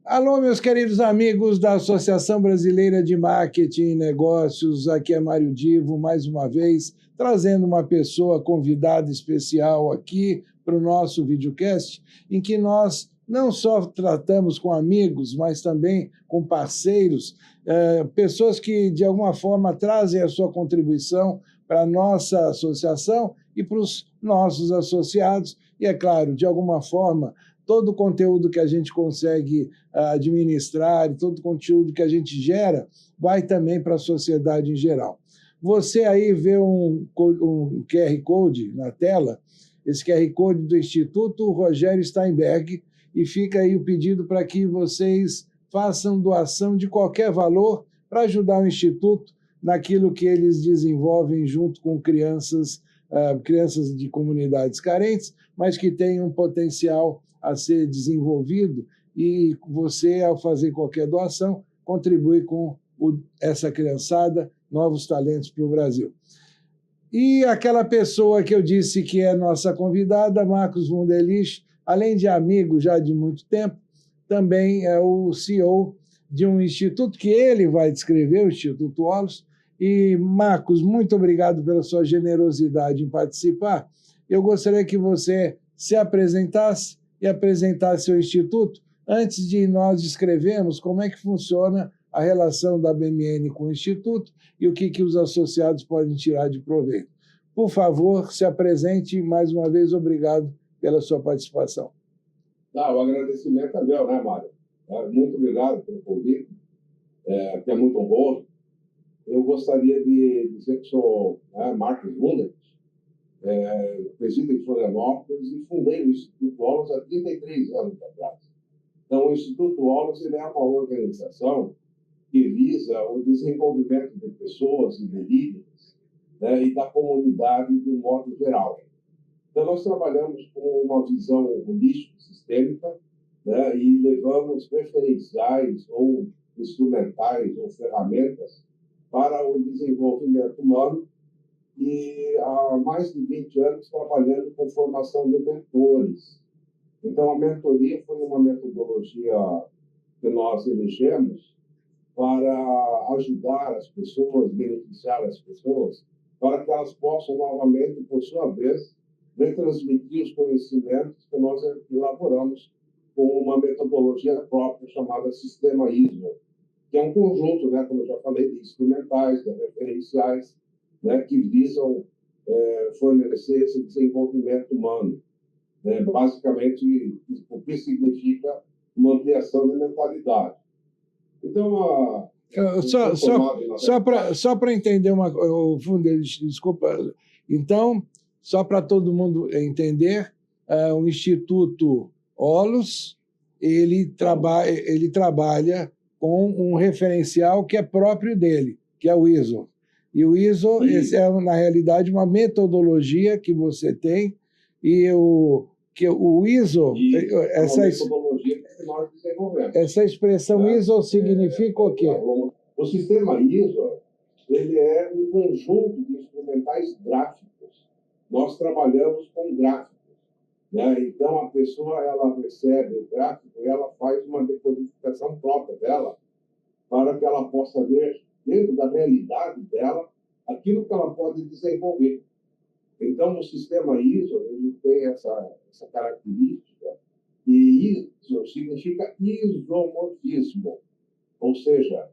Alô, meus queridos amigos da Associação Brasileira de Marketing e Negócios, aqui é Mário Divo, mais uma vez, trazendo uma pessoa convidada especial aqui para o nosso videocast, em que nós não só tratamos com amigos, mas também com parceiros, pessoas que, de alguma forma, trazem a sua contribuição para a nossa associação e para os nossos associados, e, é claro, de alguma forma, todo o conteúdo que a gente consegue administrar, todo o conteúdo que a gente gera, vai também para a sociedade em geral. Você aí vê um QR Code na tela, esse QR Code do Instituto Rogério Steinberg, e fica aí o pedido para que vocês façam doação de qualquer valor para ajudar o Instituto naquilo que eles desenvolvem junto com crianças de comunidades carentes, mas que têm um potencial a ser desenvolvido, e você, ao fazer qualquer doação, contribui com essa criançada, novos talentos para o Brasil. E aquela pessoa que eu disse que é nossa convidada, Marcos Wunderlich, além de amigo já de muito tempo, também é o CEO de um instituto que ele vai descrever, o Instituto Holos. E, Marcos, muito obrigado pela sua generosidade em participar. Eu gostaria que você se apresentasse e apresentasse seu instituto, antes de nós descrevermos como é que funciona a relação da BMN com o Instituto e o que os associados podem tirar de proveito. Por favor, se apresente. Mais uma vez, obrigado pela sua participação. O agradecimento é meu, né, Mário? Muito obrigado pelo convite, que é muito honroso. Eu gostaria de dizer que sou Marcos Wunderlich, resido em Florianópolis e fundei o Instituto Holos há 33 anos atrás. Então, o Instituto Holos é uma organização que visa o desenvolvimento de pessoas e de líderes, e da comunidade de um modo geral. Então, nós trabalhamos com uma visão holística, sistêmica, e levamos referenciais ou instrumentais ou ferramentas para o desenvolvimento humano, e há mais de 20 anos trabalhando com formação de mentores. Então, a mentoria foi uma metodologia que nós elegemos para ajudar as pessoas, beneficiar as pessoas, para que elas possam novamente, por sua vez, retransmitir os conhecimentos que nós elaboramos com uma metodologia própria chamada Sistema ISO, que é um conjunto, como eu já falei, de instrumentais, de referenciais, que visam fornecer esse desenvolvimento humano. Basicamente, o que significa uma ampliação da mentalidade. Então, só para entender o Wunderlich, desculpa. Então, só para todo mundo entender, o Instituto Holos ele trabalha com um referencial que é próprio dele, que é o ISO. E o ISO é, na realidade, uma metodologia que você tem, e o ISO... metodologia que nós desenvolvemos. Essa expressão ISO significa o quê? O sistema ISO ele é um conjunto de instrumentais gráficos. Nós trabalhamos com gráficos. Então, a pessoa ela recebe o gráfico e ela faz uma decodificação própria dela, para que ela possa ver, dentro da realidade dela, aquilo que ela pode desenvolver. Então, o sistema ISO ele tem essa característica, e ISO significa isomorfismo, ou seja,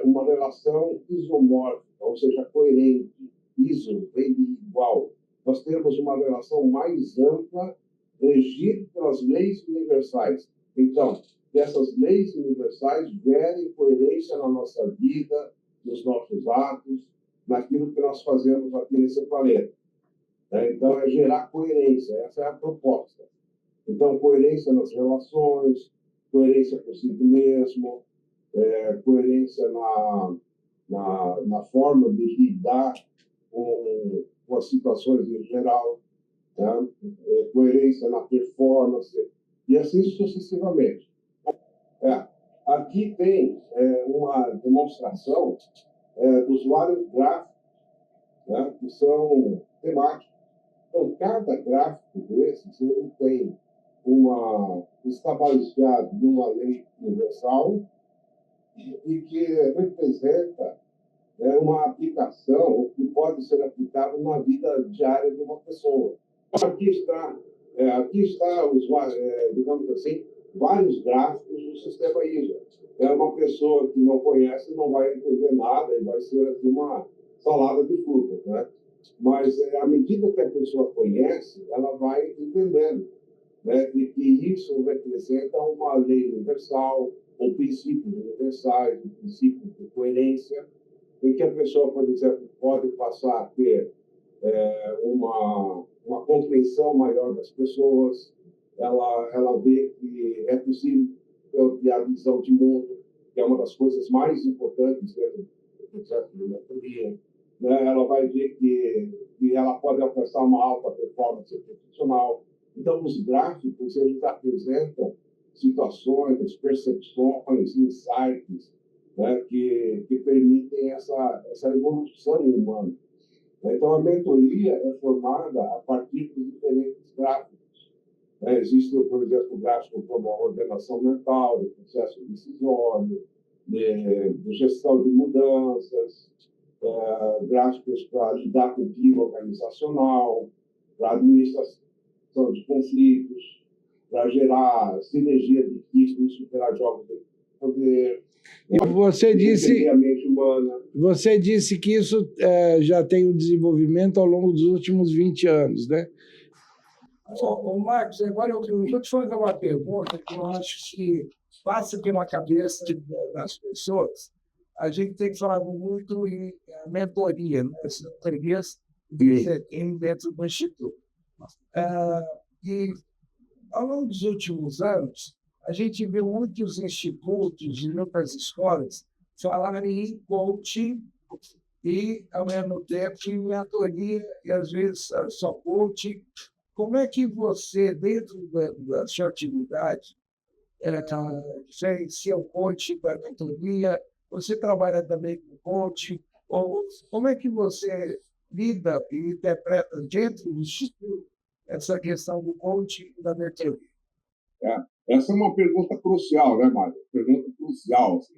uma relação isomórfica, ou seja, coerente. ISO vem de igual. Nós temos uma relação mais ampla, regida pelas leis universais. Então, que essas leis universais gerem coerência na nossa vida, nos nossos atos, naquilo que nós fazemos aqui nesse planeta. Então, é gerar coerência, essa é a proposta. Então, coerência nas relações, coerência consigo mesmo, coerência na forma de lidar com as situações em geral, coerência na performance, e assim sucessivamente. Aqui tem uma demonstração dos vários gráficos, que são temáticos. Então, cada gráfico desses ele tem está baseado numa lei universal e que representa uma aplicação que pode ser aplicada na vida diária de uma pessoa. Aqui está digamos assim, vários gráficos do sistema ISA. Uma pessoa que não conhece não vai entender nada e vai ser assim, uma salada de frutas, né? Mas, à medida que a pessoa conhece, ela vai entendendo, né? E que isso representa uma lei universal, ou princípios universais, princípios de coerência, em que a pessoa, por exemplo, pode passar a ter uma compreensão maior das pessoas, ela vê que é possível ter a visão de mundo, que é uma das coisas mais importantes dentro do processo de mentoria. Né? Ela vai ver que ela pode alcançar uma alta performance profissional. Então, os gráficos, eles apresentam situações, percepções, insights, né, que permitem essa evolução humana. Então, a mentoria é formada a partir de diferentes gráficos. Existe, por exemplo, gráficos como a ordenação mental, do processo decisório, de gestão de mudanças, gráficos para lidar com o clima organizacional, para administração de conflitos, para gerar sinergia de equipe e superar jogos de poder. Você disse que isso já tem um desenvolvimento ao longo dos últimos 20 anos, né? Marcos, agora eu vou te fazer uma pergunta que eu acho que passa pela cabeça das pessoas. A gente tem que falar muito em mentoria, nessas mentorias que você tem dentro do Instituto. E ao longo dos últimos anos, a gente vê muitos institutos e muitas escolas falarem em coaching e, ao mesmo tempo, em mentoria, e às vezes só coaching. Como é que você, dentro da sua atividade, se é um coaching para mentoria, você trabalha também com coaching, ou como é que você lida e interpreta dentro do instituto essa questão do coaching e da mentoria? Essa é uma pergunta crucial, né, Mário? Pergunta crucial. Assim,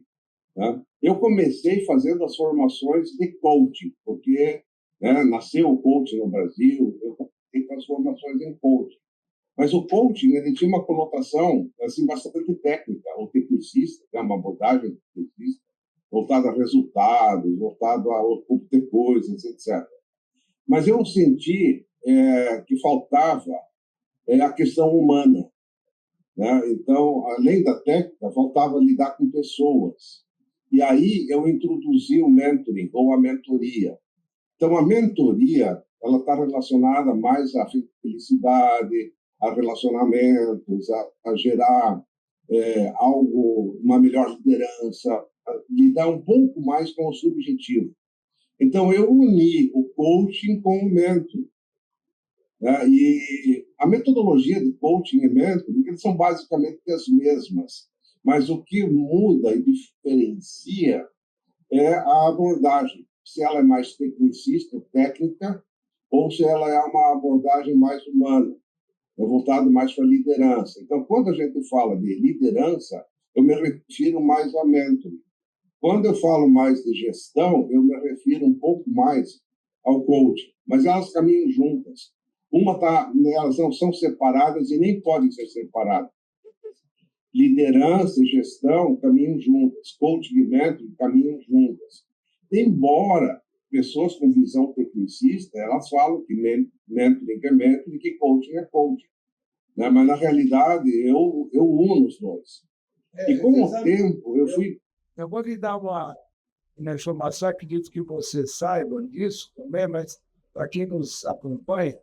né? Eu comecei fazendo as formações de coaching, porque nasceu o coaching no Brasil, eu comecei com as formações em coaching. Mas o coaching ele tinha uma conotação assim, bastante técnica, ou tecnicista, uma abordagem tecnicista, voltada a resultados, voltada a obter coisas, etc. Mas eu senti que faltava a questão humana. Né? Então, além da técnica, faltava lidar com pessoas. E aí eu introduzi o mentoring, ou a mentoria. Então, a mentoria ela está relacionada mais à felicidade, a relacionamentos, a gerar uma melhor liderança, a lidar um pouco mais com o subjetivo. Então, eu uni o coaching com o mentoring. E a metodologia de coaching e mentoring eles são basicamente as mesmas, mas o que muda e diferencia é a abordagem, se ela é mais tecnicista, técnica, ou se ela é uma abordagem mais humana, voltada mais para a liderança. Então, quando a gente fala de liderança, eu me refiro mais a mentoring. Quando eu falo mais de gestão, eu me refiro um pouco mais ao coaching, mas elas caminham juntas. Elas não são separadas e nem podem ser separadas. Liderança e gestão caminham juntas, coaching e mentoring caminham juntas. Embora pessoas com visão tecnicista, elas falam que mentoring é mentoring e que coaching é coaching. Né? Mas, na realidade, eu uno os dois. E com o tempo, eu fui... Eu vou lhe dar uma informação, acredito que você saiba disso também, mas para quem nos acompanha,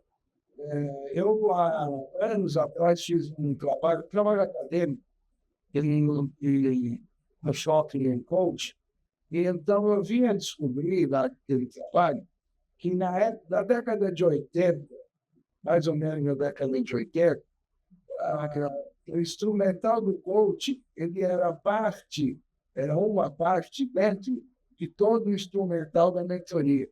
eu, há anos atrás, fiz um trabalho acadêmico no shopping em coach, e então eu vim a descobrir naquele trabalho que na década de 80, mais ou menos na década de 80, o instrumental do coach ele era uma parte dentro de todo o instrumental da mentoria.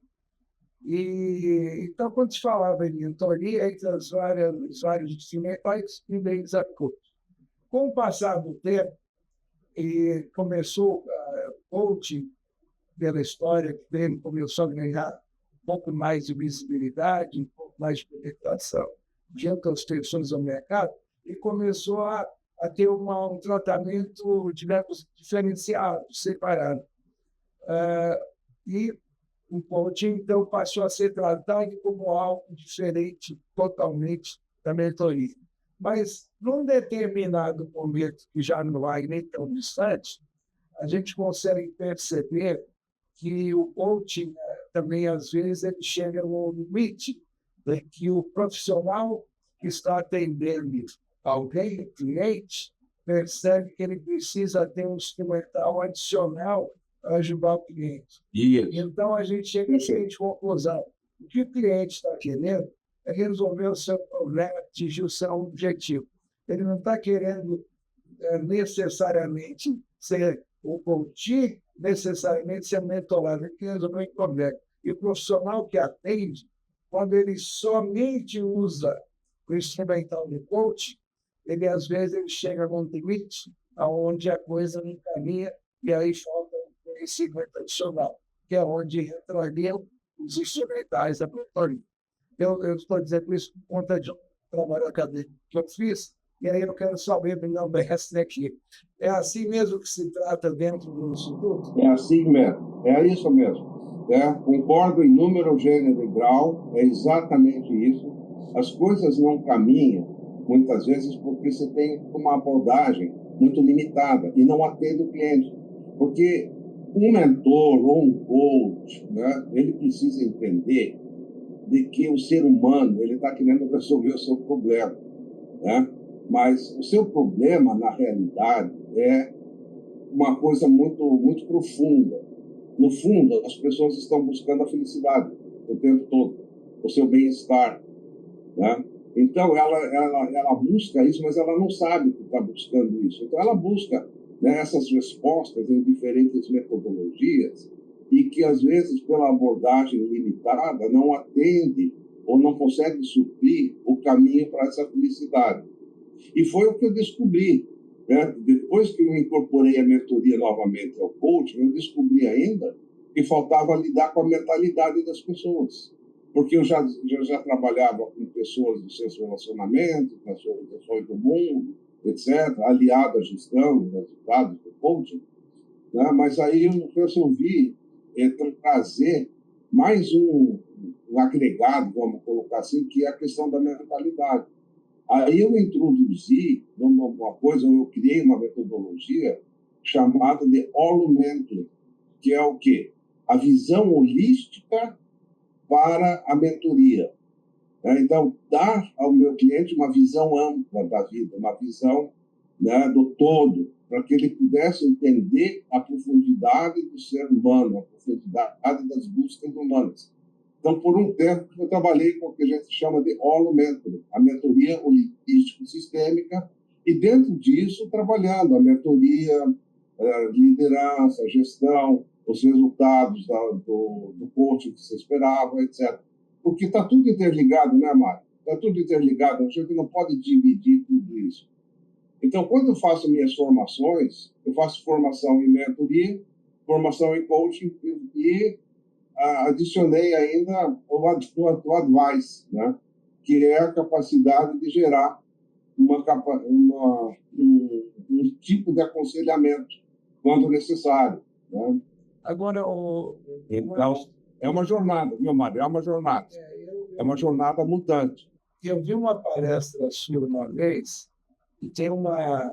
E, então, quando se falava em mentoria, entre os vários cimentais, um deles a coach. Com o passar do tempo, e começou coaching, pela história que dele, começou a ganhar um pouco mais de visibilidade, um pouco mais de penetração diante das pessoas do mercado, e começou a ter um tratamento, digamos, diferenciado, separado. E o coaching, então, passou a ser tratado como algo diferente totalmente da mentoria. Mas, num determinado momento, que já não vai nem tão distante, a gente consegue perceber que o coaching também, às vezes, ele chega no limite, né, que o profissional que está atendendo alguém, o cliente, percebe que ele precisa ter um instrumental adicional para ajudar o cliente. Então, a gente chega à seguinte conclusão: o que o cliente está querendo é resolver o seu problema, atingir o seu objetivo. Ele não está querendo necessariamente ser o coach, necessariamente ser mentorado, ele quer resolver o problema. E o profissional que atende, quando ele somente usa o instrumental do coach, ele às vezes ele chega a um limite onde a coisa não caminha e aí falta um conhecimento adicional, que é onde entrariam os instrumentais da mentoria. Eu estou dizendo isso por conta de um trabalho acadêmico que eu fiz, e aí eu quero saber melhor o resto aqui. É assim mesmo que se trata dentro do Instituto? É assim mesmo, é isso mesmo. Concordo em número, gênero e grau, é exatamente isso. As coisas não caminham, muitas vezes, porque você tem uma abordagem muito limitada e não atende o cliente. Porque um mentor ou um coach, né, ele precisa entender de que o ser humano ele está querendo resolver o seu problema, né? Mas o seu problema, na realidade, é uma coisa muito profunda. No fundo, as pessoas estão buscando a felicidade o tempo todo, o seu bem-estar, né? Então, ela busca isso, mas ela não sabe que está buscando isso. Então, ela busca, né, essas respostas em diferentes metodologias e que, às vezes, pela abordagem limitada, não atende ou não consegue suprir o caminho para essa felicidade. E foi o que eu descobri, né? Depois que eu incorporei a mentoria novamente ao coaching, eu descobri ainda que faltava lidar com a mentalidade das pessoas. Porque eu já trabalhava com pessoas dos seus relacionamentos, com as organizações do mundo, etc., aliado à gestão, resultados do coaching, né? Mas aí eu resolvi trazer mais um agregado, vamos colocar assim, que é a questão da mentalidade. Aí eu introduzi uma coisa, eu criei uma metodologia chamada de Holomentoring, que é o quê? A visão holística para a mentoria. Então, dar ao meu cliente uma visão ampla da vida, uma visão, né, do todo, para que ele pudesse entender a profundidade do ser humano, a profundidade das buscas humanas. Então, por um tempo, eu trabalhei com o que a gente chama de holomentoring, a mentoria holístico-sistêmica, e dentro disso, trabalhando a mentoria, liderança, gestão, os resultados do coaching que você esperava, etc. Porque está tudo interligado, né, Mário? Está tudo interligado, a gente não pode dividir tudo isso. Então, quando eu faço minhas formações, eu faço formação em mentoria, formação em coaching e adicionei ainda o advice, né? Que é a capacidade de gerar um tipo de aconselhamento quando necessário, né? Agora, Então, é uma jornada, meu Mário, é uma jornada. É uma jornada mutante. eu vi uma palestra sua uma vez, e tem uma.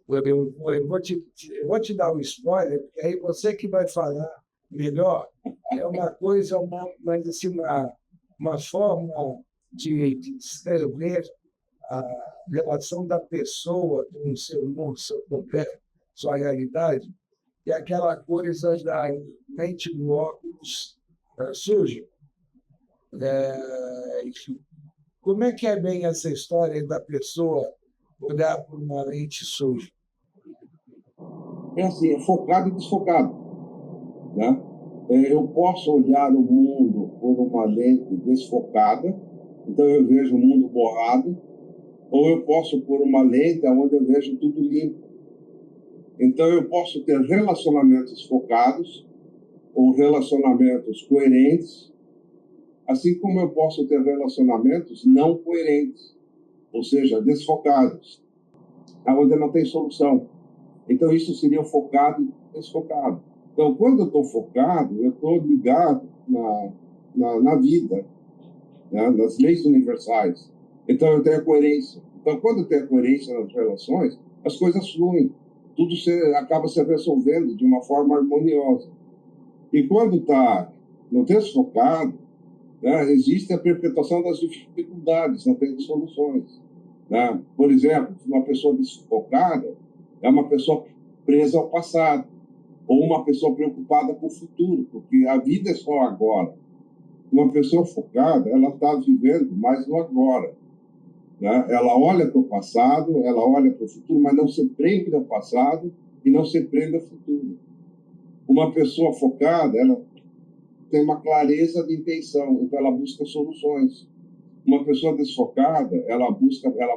Eu vou te dar um spoiler, porque aí você que vai falar melhor. É uma coisa, mas assim, uma forma de descrever a relação da pessoa com o seu mundo, seu problema, sua realidade, e aquela coisa da mente do óculos sujo. Enfim, como é que é bem essa história da pessoa olhar por uma mente suja? É assim, é focado e desfocado, né? Eu posso olhar o mundo por uma lente desfocada, então eu vejo o mundo borrado, ou eu posso por uma lente onde eu vejo tudo limpo. Então eu posso ter relacionamentos focados ou relacionamentos coerentes, assim como eu posso ter relacionamentos não coerentes, ou seja, desfocados, onde não tem solução. Então isso seria o focado e desfocado. Então, quando eu estou focado, eu estou ligado na vida, né, nas leis universais. Então, eu tenho a coerência. Então, quando eu tenho a coerência nas relações, as coisas fluem. Tudo acaba se resolvendo de uma forma harmoniosa. E quando está no desfocado, né, existe a perpetuação das dificuldades, não tem soluções. Né? Por exemplo, uma pessoa desfocada é uma pessoa presa ao passado, ou uma pessoa preocupada com o futuro, porque a vida é só agora. Uma pessoa focada, ela está vivendo mais no agora. Né? Ela olha para o passado, ela olha para o futuro, mas não se prende ao passado e não se prende ao futuro. Uma pessoa focada, ela tem uma clareza de intenção, então ela busca soluções. Uma pessoa desfocada, ela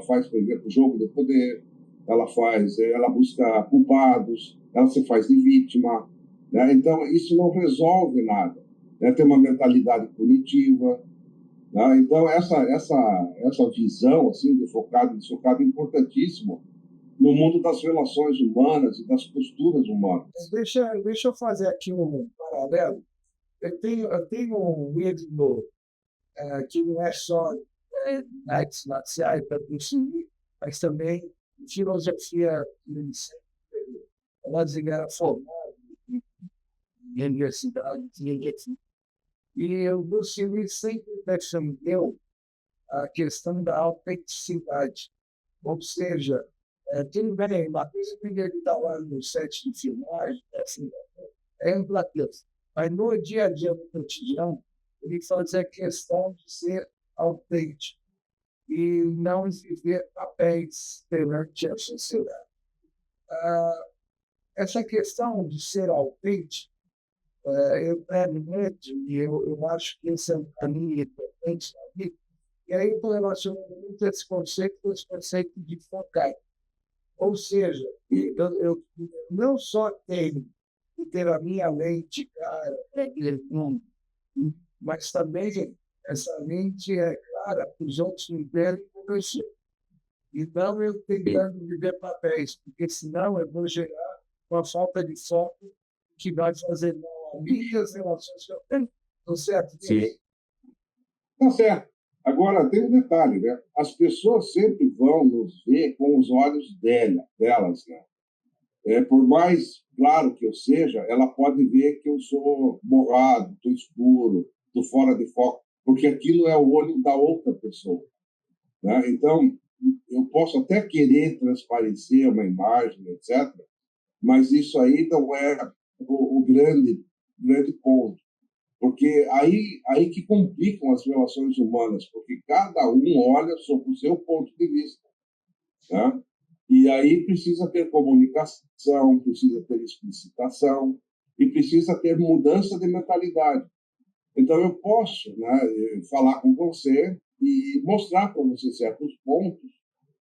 faz, por exemplo, jogo de poder, ela busca culpados, ela se faz de vítima, né? Então isso não resolve nada, né? Tem uma mentalidade punitiva, né? Então essa visão assim de focado e desfocado é importantíssimo no mundo das relações humanas e das posturas humanas. Deixa eu fazer aqui um paralelo. Eu tenho um livro que não é só artes marciais para conseguir, mas também filosofia brasileira formada em universidades. E o Bruce Lee sempre defendeu a questão da autenticidade. Ou seja, tudo bem, uma coisa que ele está lá no set de filmagem, assim, é um plateus. Mas no dia a dia, no cotidiano, ele fazia questão de ser autêntico e não viver papéis perante a sociedade. Essa questão de ser autêntico, eu pego muito e eu acho que esse é um caminho importante na vida. E aí, eu relaciono muito esse conceito com esse conceito de focar. Ou seja, eu não só tenho que ter a minha lente, cara, mas também essa lente é clara para os outros me verem como eu sou. Então, eu tentando viver papéis, porque senão eu vou gerar uma falta de foco que vai fazer mal a mim e as relações que eu tenho. Estou certo? Sim. Tá certo. Agora, tem um detalhe, né? As pessoas sempre vão nos ver com os olhos delas, né? Por mais claro que eu seja, ela pode ver que eu sou borrado, estou escuro, estou fora de foco, porque aquilo é o olho da outra pessoa, né? Então, eu posso até querer transparecer uma imagem, etc., mas isso aí não é o grande ponto. Porque aí que complicam as relações humanas, porque cada um olha sob o seu ponto de vista, né? E aí precisa ter comunicação, precisa ter explicitação e precisa ter mudança de mentalidade. Então eu posso, né, falar com você e mostrar para você certos pontos,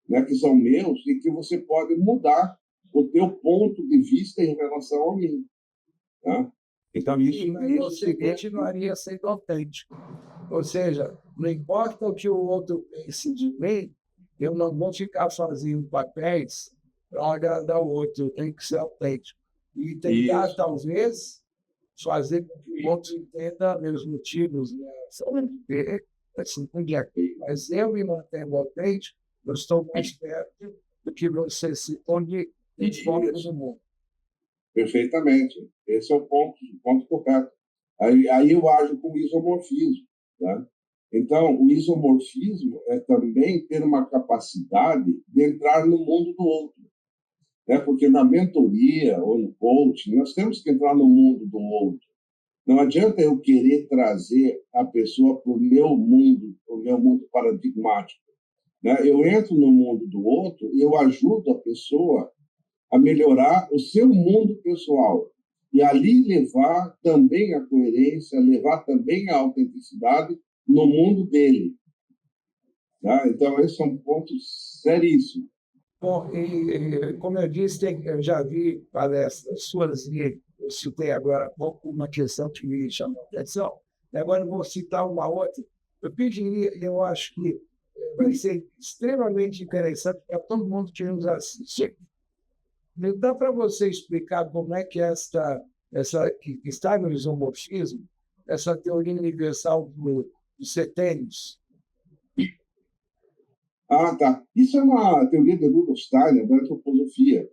né, que são meus e que você pode mudar o teu ponto de vista em relação a mim, né? Então, isso continuaria sendo autêntico. Ou seja, não importa o que o outro pense de mim, eu não vou ficar fazendo papéis para agradar o outro, eu tenho que ser autêntico. E tentar, Isso. talvez, fazer com que o outro entenda meus motivos. Assim, mas eu me mantenho autêntico, eu estou mais perto do que você se torne de fora do mundo. Perfeitamente. Esse é o ponto correto. Aí eu ajo com isomorfismo, né? Então, o isomorfismo é também ter uma capacidade de entrar no mundo do outro, né? Porque na mentoria ou no coaching, nós temos que entrar no mundo do outro. Não adianta eu querer trazer a pessoa para o meu mundo paradigmático, né? Eu entro no mundo do outro e eu ajudo a pessoa a melhorar o seu mundo pessoal. e ali levar também a coerência, levar também a autenticidade no mundo dele. Tá? Então, esse é um ponto seríssimo. Bom, como eu disse, eu já vi palestras suas e eu citei agora há pouco uma questão que me chamou a atenção. E agora eu vou citar uma outra. Eu pediria, eu acho que vai ser extremamente interessante para todo mundo que nos assiste. Dá para você explicar como é que essa que está no isomorfismo, essa teoria universal dos setênios? Ah, tá. Isso é uma teoria de Rudolf Steiner, da antroposofia,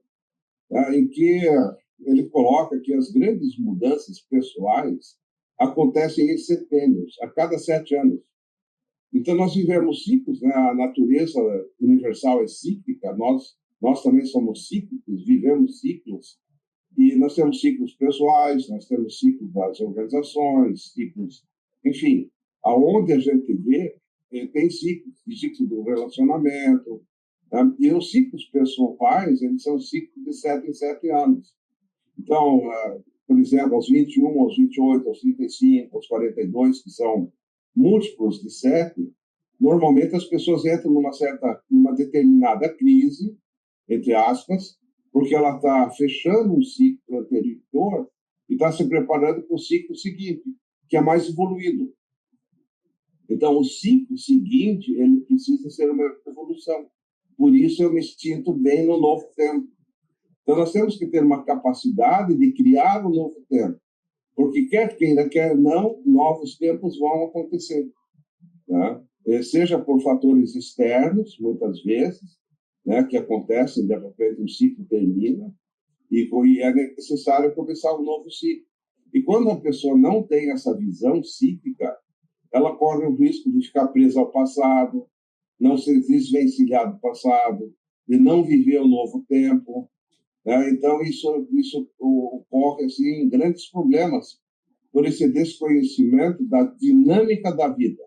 tá? Em que ele coloca que as grandes mudanças pessoais acontecem em setênios, a cada 7 anos. Então, nós vivemos ciclos, né? A natureza universal é cíclica, nós também somos cíclicos, vivemos ciclos, e nós temos ciclos pessoais, nós temos ciclos das organizações, ciclos, enfim, aonde a gente vê, tem ciclo do relacionamento, né? E os ciclos pessoais, eles são ciclos de 7 em 7 anos. Então, por exemplo, aos 21, aos 28, aos 35, aos 42, que são múltiplos de 7, normalmente as pessoas entram numa determinada crise, entre aspas, porque ela está fechando um ciclo anterior e está se preparando para o ciclo seguinte, que é mais evoluído. Então, o ciclo seguinte, ele precisa ser uma evolução. Por isso, eu me sinto bem no novo tempo. Então, nós temos que ter uma capacidade de criar um novo tempo, porque quer queira, quer não, novos tempos vão acontecer, né? Seja por fatores externos, muitas vezes, né, que acontecem, de repente um ciclo termina e é necessário começar um novo ciclo. E quando a pessoa não tem essa visão cíclica, ela corre o risco de ficar presa ao passado, não se desvencilhar do passado, de não viver o novo tempo, né? Então, isso ocorre assim, grandes problemas por esse desconhecimento da dinâmica da vida.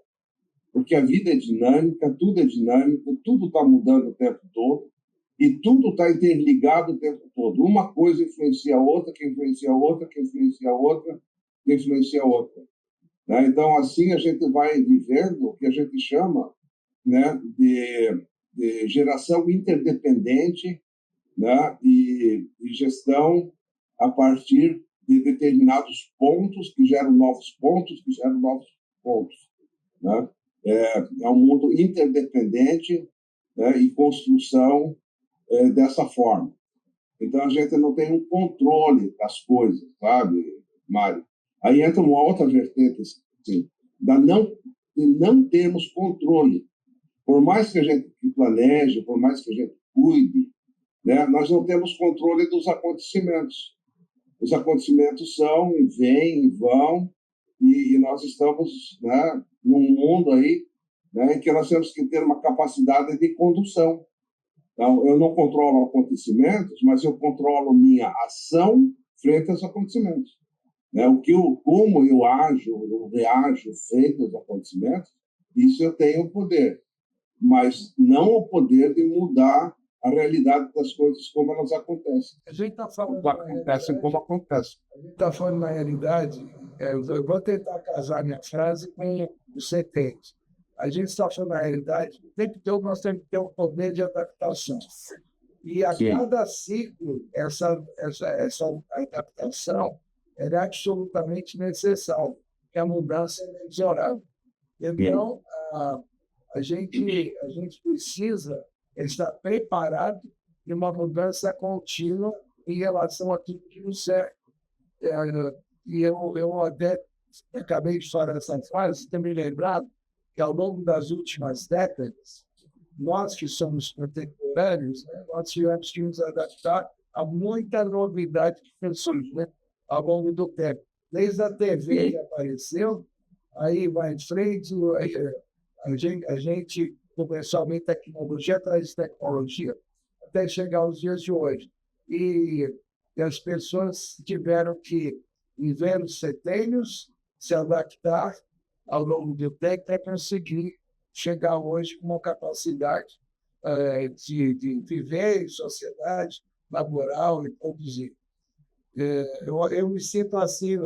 Porque a vida é dinâmica, tudo é dinâmico, tudo está mudando o tempo todo e tudo está interligado o tempo todo. Uma coisa influencia a outra, que influencia a outra, que influencia a outra, que influencia a outra. Né? Então, assim, a gente vai vivendo o que a gente chama, né, de geração interdependente, né, e gestão a partir de determinados pontos que geram novos pontos, que geram novos pontos. Né? É um mundo interdependente, né, e construção dessa forma. Então, a gente não tem um controle das coisas, sabe, Mário? Aí entra uma outra vertente, assim, de não termos controle. Por mais que a gente planeje, por mais que a gente cuide, né, nós não temos controle dos acontecimentos. Os acontecimentos são e vêm e vão, e nós estamos, né, num mundo aí, né, em que nós temos que ter uma capacidade de condução. Então, eu não controlo acontecimentos, mas eu controlo minha ação frente aos acontecimentos. Né? Como eu ajo, eu reajo frente aos acontecimentos, isso eu tenho o poder, mas não o poder de mudar a realidade das coisas como elas acontecem. A gente está falando acontece como acontece. A gente está falando na realidade, eu vou tentar casar minha frase com os setentes. A gente está falando na realidade, o tempo todo nós temos que ter um poder de adaptação. E a cada ciclo, essa adaptação é absolutamente necessária, é a mudança geral. Então, a gente precisa estar preparado de uma mudança contínua em relação a tudo que nos serve. E eu até acabei de falar dessa frase, ter me lembrado que ao longo das últimas décadas, nós que somos contemporâneos, né, nós tivemos que nos adaptar a muita novidade que surgiu, né, ao longo do tempo. Desde a TV que apareceu, aí vai em frente, a gente começou a aumentar tecnologia atrás de tecnologia, até chegar aos dias de hoje. E as pessoas tiveram que viver os setênios, se adaptar ao longo do tempo para conseguir chegar hoje com uma capacidade de viver em sociedade laboral e produzir. Eu me sinto assim,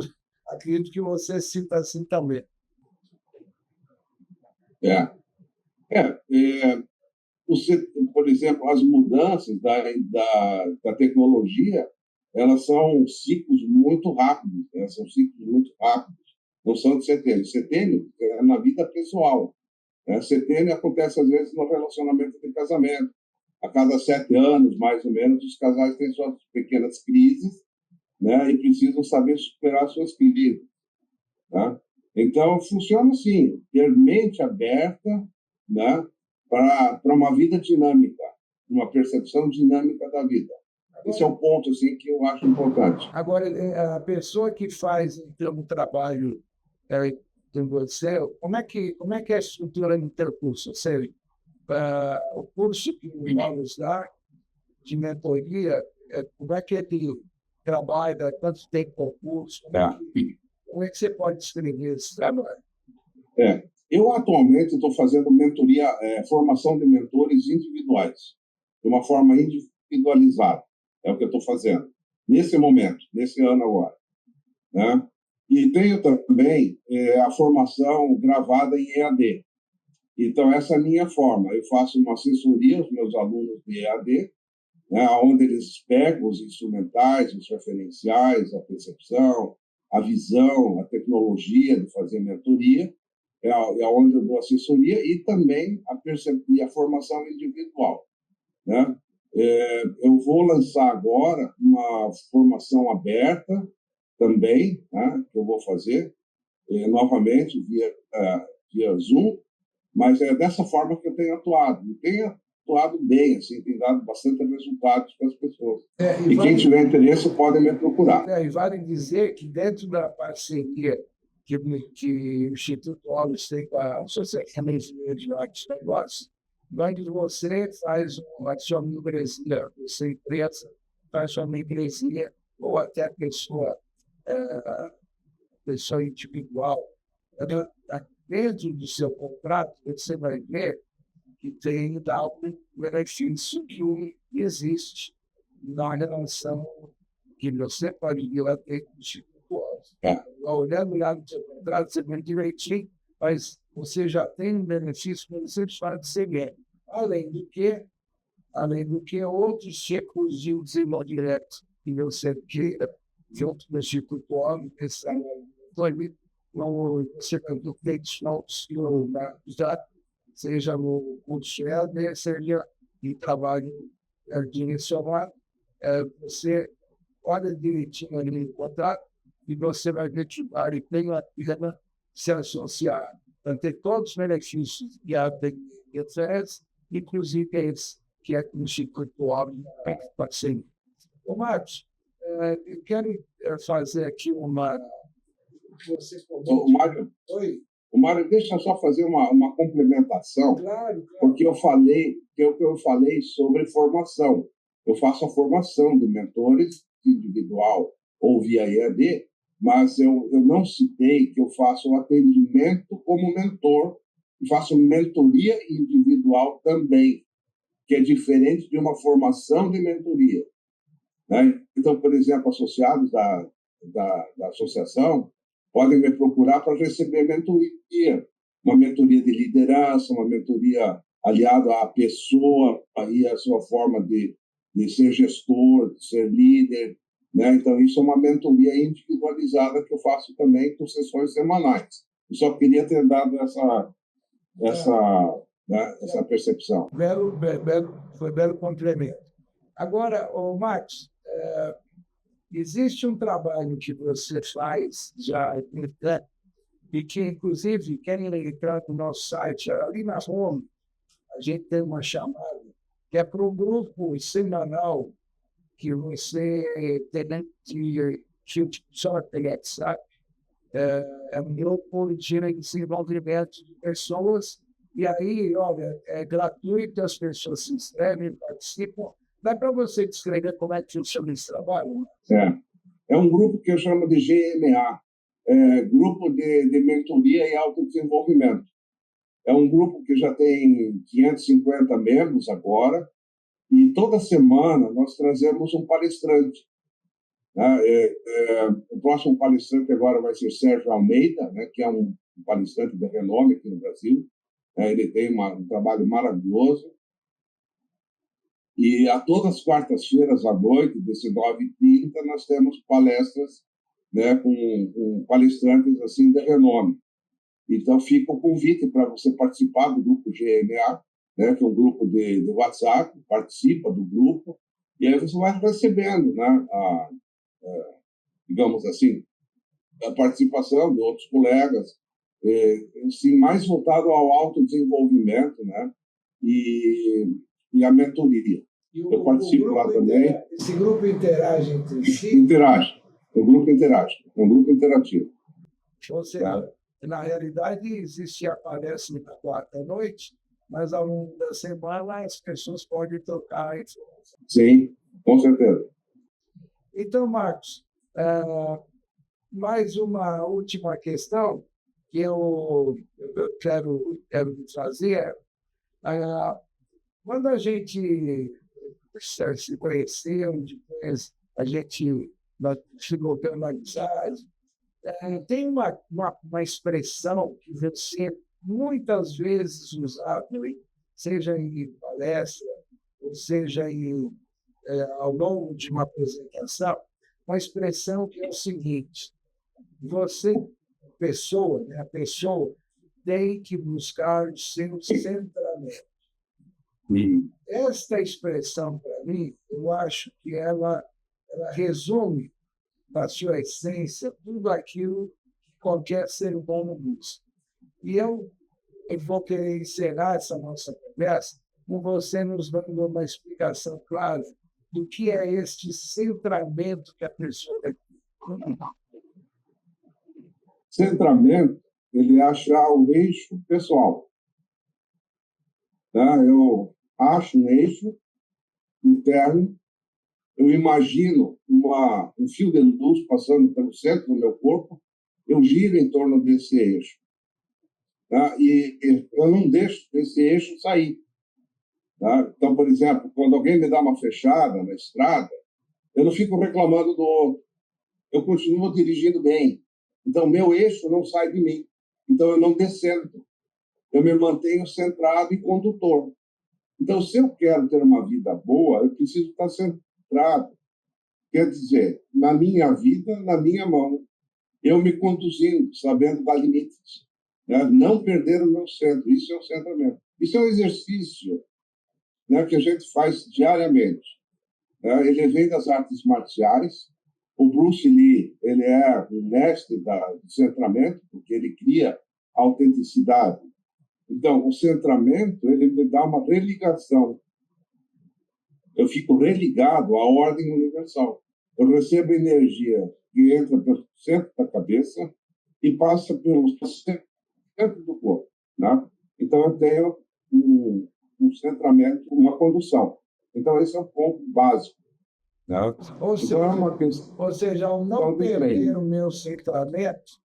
acredito que você se sinta assim também. É, é, por exemplo, as mudanças da tecnologia, elas são ciclos muito rápidos, né? São ciclos muito rápidos, não são de setênio. Setênio é na vida pessoal. Né? Setênio acontece, às vezes, no relacionamento de casamento. A cada 7 anos, mais ou menos, os casais têm suas pequenas crises, né? E precisam saber superar suas crises. Tá? Então, funciona assim, ter mente aberta, né, para uma vida dinâmica, uma percepção dinâmica da vida. Esse é um ponto assim, que eu acho importante. Agora, a pessoa que faz então, um trabalho com você, como é que é a estrutura do intercurso? Ou seja, o curso que o Imanos dá de mentoria, como é que ele trabalha, quanto tempo o curso, como é que você pode descrever esse trabalho? Eu atualmente estou fazendo mentoria, formação de mentores individuais, de uma forma individualizada. É o que eu estou fazendo nesse momento, nesse ano agora, né? E tenho também a formação gravada em EAD. Então, essa é a minha forma. Eu faço uma assessoria aos meus alunos de EAD, né, onde eles pegam os instrumentais, os referenciais, a percepção, a visão, a tecnologia de fazer mentoria, é onde eu dou assessoria e também a formação individual. Né? Eu vou lançar agora uma formação aberta também, né, que eu vou fazer novamente via Zoom, mas é dessa forma que eu tenho atuado. E tenho atuado bem, assim, tem dado bastante resultados para as pessoas. E quem tiver interesse pode me procurar. E vale dizer que dentro da parceria que o Instituto Olhos tem com a Associação Brasileira de Artes e Negócios, onde você faz uma sua membresia, você empresa faz sua membresia, ou até pessoa individual. Dentro do seu contrato, você vai ver que tem algum benefício que existe na relação que você pode ir lá ter com o Instituto Olhos. Olhando lá no seu contrato, você vê direitinho, mas você já tem um benefício que você pode seguir. Além do que outros recursos de desenvolvimento que você queira, junto do Instituto Olhos, como você do seja no Shell, seria de trabalho direcionado, você olha direitinho ali no contrato e você vai ver que vale a pena se associar. Então, tem todos os benefícios que a tecnologia oferece, inclusive esse que é o Instituto Olhos parceiro. Ô, Marcos, eu quero fazer aqui uma... O Mário, deixa eu só fazer uma complementação, Claro. Porque eu falei sobre formação. Eu faço a formação de mentores individual ou via EAD, mas eu não citei que eu faço o atendimento como mentor e faço mentoria individual também, que é diferente de uma formação de mentoria. Né? Então, por exemplo, associados da associação podem me procurar para receber mentoria, uma mentoria de liderança, uma mentoria aliada à pessoa e à sua forma de ser gestor, de ser líder. Né? Então, isso é uma mentoria individualizada que eu faço também com sessões semanais. Eu só queria ter dado essa percepção. Foi belo complemento. Agora, Marcos, existe um trabalho que você faz já e que, inclusive, querem entrar no nosso site, ali na home, a gente tem uma chamada que é para o grupo semanal que você tem de sorteio, sabe? É um grupo de desenvolvimento de pessoas e aí, olha, é gratuito, as pessoas se inscrevem, participam. Dá para você descrever como é que funciona esse trabalho? É um grupo que eu chamo de GMA, Grupo de Mentoria e Autodesenvolvimento. É um grupo que já tem 550 membros agora, e toda semana nós trazemos um palestrante. Né? O próximo palestrante agora vai ser Sérgio Almeida, né, que é um palestrante de renome aqui no Brasil. Ele tem um trabalho maravilhoso. E a todas as quartas-feiras à noite, 19h30, nós temos palestras, né, com palestrantes assim de renome. Então, fica o convite para você participar do grupo GMA, né, que é um grupo de WhatsApp, participa do grupo, e aí você vai recebendo, né, digamos assim, a participação de outros colegas, assim, mais voltado ao autodesenvolvimento, né, e a mentoria. Eu participo lá também. Esse grupo interage entre si? Interage. O grupo interage. É um grupo interativo. Ou seja, na realidade, existe a palestra na quarta-noite, mas ao longo da semana as pessoas podem trocar a informação. Sim, com certeza. Então, Marcos, mais uma última questão que eu quero fazer. Quando a gente se conheceu, depois a gente chegou pela amizade, tem uma expressão que você muitas vezes usava, seja em palestra, ou seja ao longo de uma apresentação, uma expressão que é o seguinte: você, pessoa, né, a pessoa tem que buscar o seu centramento. Esta expressão, para mim, eu acho que ela resume, na sua essência, tudo aquilo que qualquer ser humano busca. E eu vou querer encerrar essa nossa conversa com você nos dando uma explicação clara do que é este centramento que a pessoa tem. Centramento, ele é achar o eixo pessoal. Tá? Eu acho um eixo interno, eu imagino um fio de luz passando pelo centro do meu corpo, eu giro em torno desse eixo. Tá? E eu não deixo esse eixo sair. Tá? Então, por exemplo, quando alguém me dá uma fechada na estrada, eu não fico reclamando do outro. Eu continuo dirigindo bem. Então, meu eixo não sai de mim. Então, eu não descendo. Eu me mantenho centrado e condutor. Então, se eu quero ter uma vida boa, eu preciso estar centrado. Quer dizer, na minha vida, na minha mão. Eu me conduzindo, sabendo dar limites. Né? Não perder o meu centro. Isso é o centramento. Isso é um exercício, né, que a gente faz diariamente. Ele vem das artes marciais. O Bruce Lee, ele é um mestre do centramento, porque ele cria autenticidade. Então, o centramento, ele me dá uma religação. Eu fico religado à ordem universal. Eu recebo energia que entra pelo centro da cabeça e passa pelo centro do corpo. Né? Então, eu tenho um centramento, uma condução. Então, esse é o ponto básico. Né? Ou seja, ao não perder o meu centramento,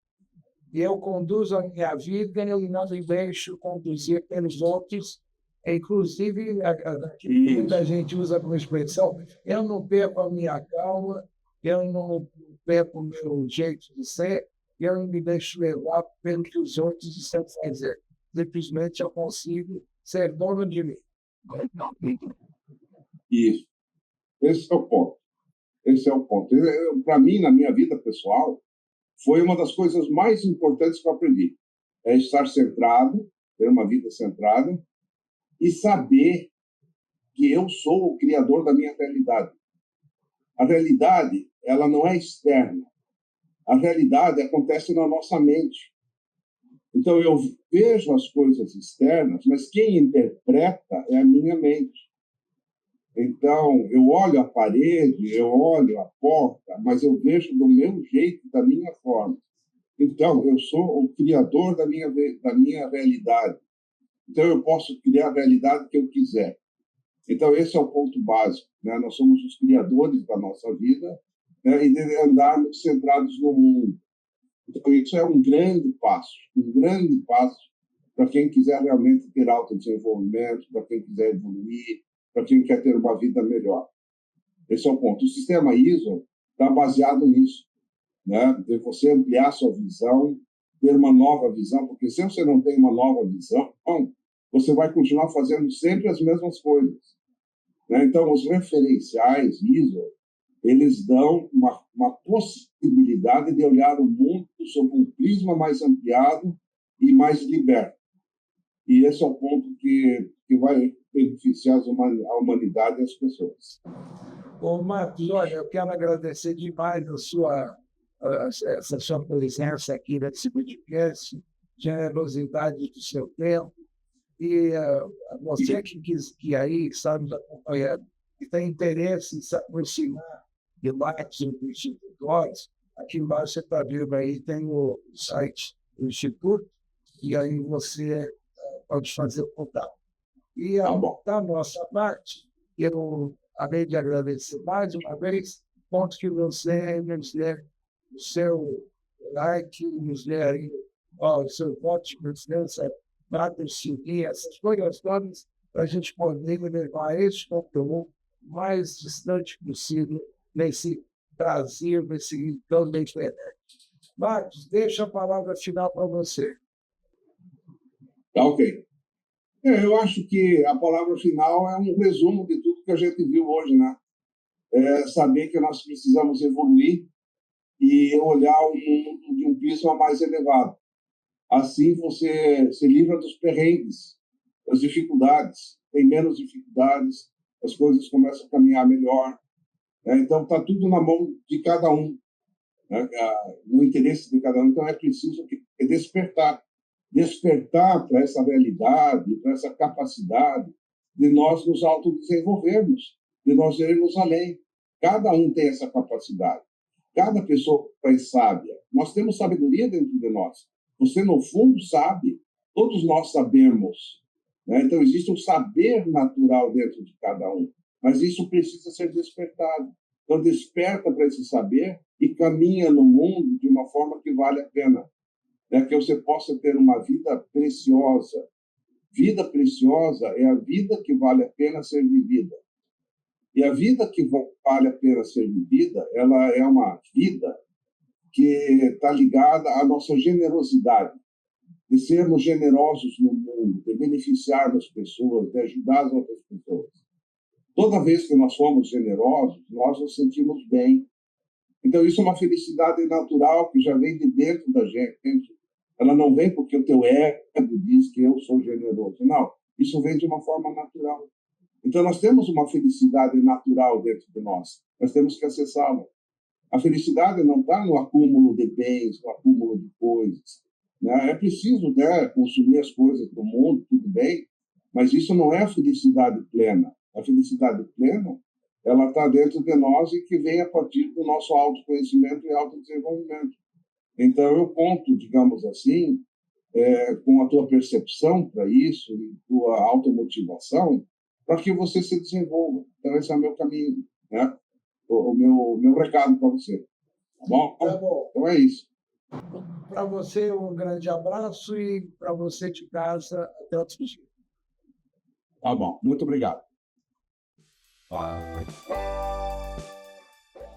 e eu conduzo a minha vida e não me deixo conduzir pelos outros, inclusive a gente usa como expressão, eu não perco a minha calma, eu não perco o meu jeito de ser, eu não me deixo levar pelo que os outros estão fazendo. Simplesmente eu consigo ser dono de mim. Isso. Esse é o ponto. Esse é o ponto. Para mim, na minha vida pessoal, foi uma das coisas mais importantes que eu aprendi. É estar centrado, ter uma vida centrada e saber que eu sou o criador da minha realidade. A realidade, ela não é externa. A realidade acontece na nossa mente. Então, eu vejo as coisas externas, mas quem interpreta é a minha mente. Então, eu olho a parede, eu olho a porta, mas eu vejo do meu jeito, da minha forma. Então, eu sou o criador da minha realidade. Então, eu posso criar a realidade que eu quiser. Então, esse é o ponto básico. Né? Nós somos os criadores da nossa vida, né? E de andarmos centrados no mundo. Então, isso é um grande passo para quem quiser realmente ter autodesenvolvimento, para quem quiser evoluir, para quem quer ter uma vida melhor. Esse é o ponto. O sistema ISO está baseado nisso, né? De você ampliar sua visão, ter uma nova visão, porque se você não tem uma nova visão, você vai continuar fazendo sempre as mesmas coisas, né? Então, os referenciais ISO, eles dão uma possibilidade de olhar o mundo sob um prisma mais ampliado e mais liberto. E esse é o ponto que vai beneficiar a humanidade e as pessoas. Ô, Marcos, olha, eu quero agradecer demais essa sua presença aqui nesse podcast, generosidade do seu tempo. E você que aí está nos acompanhando, que tem interesse em se aproximar de mais institutos, aqui embaixo você está vendo aí, tem o site do Instituto, e aí você pode fazer o contato. E da nossa parte, eu, além de agradecer mais uma vez, ponto que você nos dê o seu like, nos dê aí o seu voto de confiança, para seguir essas coisas todas, para a gente poder levar esse conteúdo mais distante possível nesse Brasil, nesse campo da internet. Marcos, deixa a palavra final para você. Tá ok. Eu acho que a palavra final é um resumo de tudo que a gente viu hoje, né? Saber que nós precisamos evoluir e olhar o mundo de um prisma mais elevado. Assim você se livra dos perrengues, das dificuldades, tem menos dificuldades, as coisas começam a caminhar melhor, né? Então está tudo na mão de cada um, né? No interesse de cada um. Então é preciso despertar para essa realidade, para essa capacidade de nós nos autodesenvolvermos, de nós irmos além. Cada um tem essa capacidade. Cada pessoa é sábia. Nós temos sabedoria dentro de nós. Você, no fundo, sabe. Todos nós sabemos, né? Então, existe um saber natural dentro de cada um. Mas isso precisa ser despertado. Então, desperta para esse saber e caminha no mundo de uma forma que vale a pena. Né? Que você possa ter uma vida preciosa. Vida preciosa é a vida que vale a pena ser vivida. E a vida que vale a pena ser vivida, ela é uma vida que está ligada à nossa generosidade, de sermos generosos no mundo, de beneficiar as pessoas, de ajudar as outras pessoas. Toda vez que nós somos generosos, nós nos sentimos bem. Então, isso é uma felicidade natural que já vem de dentro da gente. Ela não vem porque o teu ego diz que eu sou generoso. Não, isso vem de uma forma natural. Então, nós temos uma felicidade natural dentro de nós. Nós temos que acessá-la. A felicidade não está no acúmulo de bens, no acúmulo de coisas, né? É preciso, né, consumir as coisas do mundo, tudo bem, mas isso não é a felicidade plena. A felicidade plena, ela está dentro de nós e que vem a partir do nosso autoconhecimento e autodesenvolvimento. Então, eu conto, digamos assim, com a tua percepção para isso, e tua automotivação, para que você se desenvolva. Então, esse é o meu caminho, né? O meu recado para você. Tá bom? Tá bom. Então é isso. Para você, um grande abraço e para você de casa, até outro dia. Tá bom. Muito obrigado.